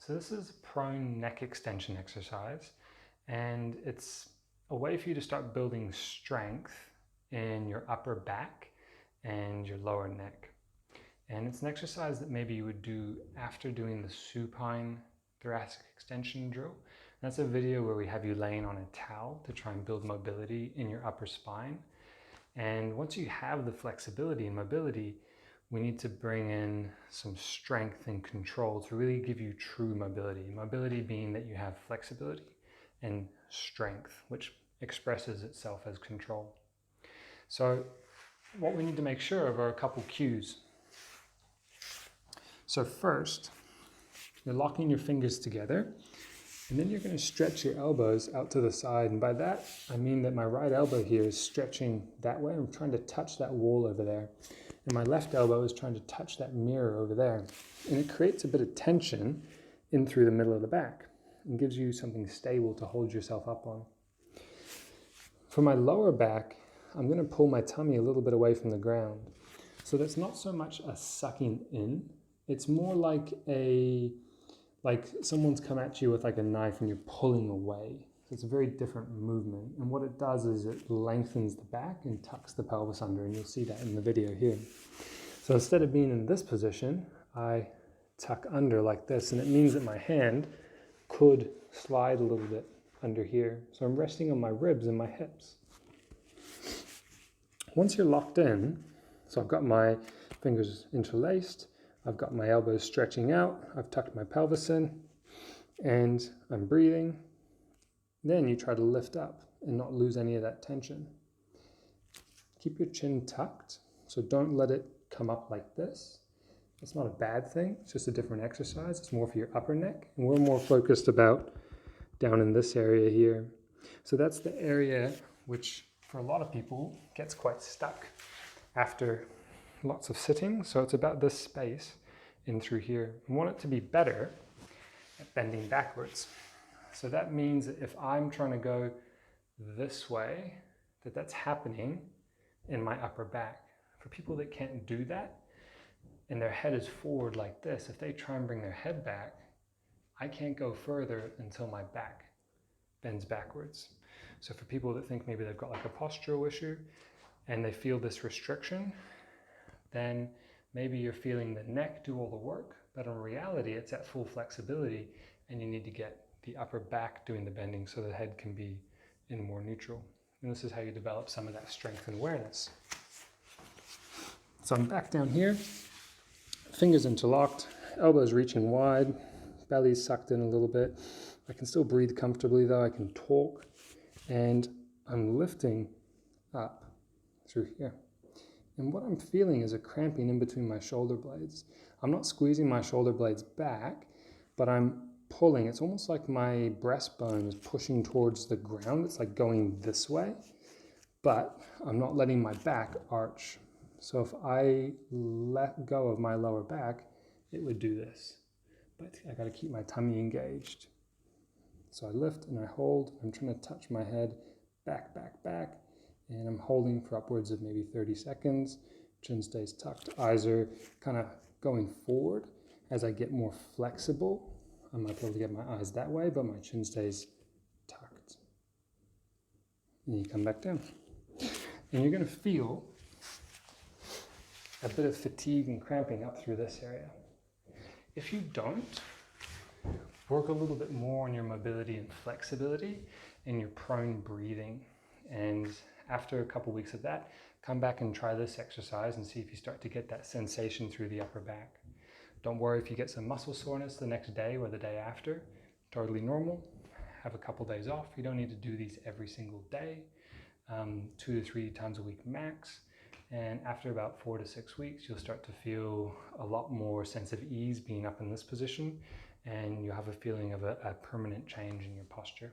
So this is a prone neck extension exercise, and it's a way for you to start building strength in your upper back and your lower neck. And it's an exercise that maybe you would do after doing the supine thoracic extension drill. That's a video where we have you laying on a towel to try and build mobility in your upper spine. And once you have the flexibility and mobility, we need to bring in some strength and control to really give you true mobility. Mobility being that you have flexibility and strength, which expresses itself as control. So what we need to make sure of are a couple cues. So first, you're locking your fingers together, and then you're going to stretch your elbows out to the side. And by that, I mean that my right elbow here is stretching that way. I'm trying to touch that wall over there. And my left elbow is trying to touch that mirror over there. And it creates a bit of tension in through the middle of the back and gives you something stable to hold yourself up on. For my lower back, I'm going to pull my tummy a little bit away from the ground. So that's not so much a sucking in. It's more like someone's come at you with like a knife and you're pulling away. So it's a very different movement. And what it does is it lengthens the back and tucks the pelvis under, and you'll see that in the video here. So instead of being in this position, I tuck under like this, and it means that my hand could slide a little bit under here. So I'm resting on my ribs and my hips. Once you're locked in, so I've got my fingers interlaced, I've got my elbows stretching out, I've tucked my pelvis in, and I'm breathing. Then you try to lift up and not lose any of that tension. Keep your chin tucked, so don't let it come up like this. It's not a bad thing, it's just a different exercise. It's more for your upper neck, and we're more focused about down in this area here. So that's the area which for a lot of people gets quite stuck after lots of sitting. So it's about this space in through here. We want it to be better at bending backwards. So that means that if I'm trying to go this way, that's happening in my upper back. For people that can't do that, and their head is forward like this, if they try and bring their head back, I can't go further until my back bends backwards. So for people that think maybe they've got like a postural issue and they feel this restriction, then maybe you're feeling the neck do all the work, but in reality it's at full flexibility, and you need to get the upper back doing the bending so the head can be in more neutral. And this is how you develop some of that strength and awareness. So I'm back down here, fingers interlocked, elbows reaching wide, belly sucked in a little bit. I can still breathe comfortably though, I can talk, and I'm lifting up through here. And what I'm feeling is a cramping in between my shoulder blades. I'm not squeezing my shoulder blades back, but I'm pulling. It's almost like my breastbone is pushing towards the ground. It's like going this way, but I'm not letting my back arch. So if I let go of my lower back, it would do this. But I got to keep my tummy engaged. So I lift and I hold. I'm trying to touch my head back, back, back. And I'm holding for upwards of maybe 30 seconds. Chin stays tucked. Eyes are kind of going forward. As I get more flexible, I might be able to get my eyes that way, but my chin stays tucked. And you come back down. And you're going to feel a bit of fatigue and cramping up through this area. If you don't, work a little bit more on your mobility and flexibility and your prone breathing. And after a couple weeks of that, come back and try this exercise and see if you start to get that sensation through the upper back. Don't worry if you get some muscle soreness the next day or the day after. Totally normal. Have a couple days off. You don't need to do these every single day. 2 to 3 times a week max. And after about 4 to 6 weeks, you'll start to feel a lot more sense of ease being up in this position, and you'll have a feeling of a permanent change in your posture.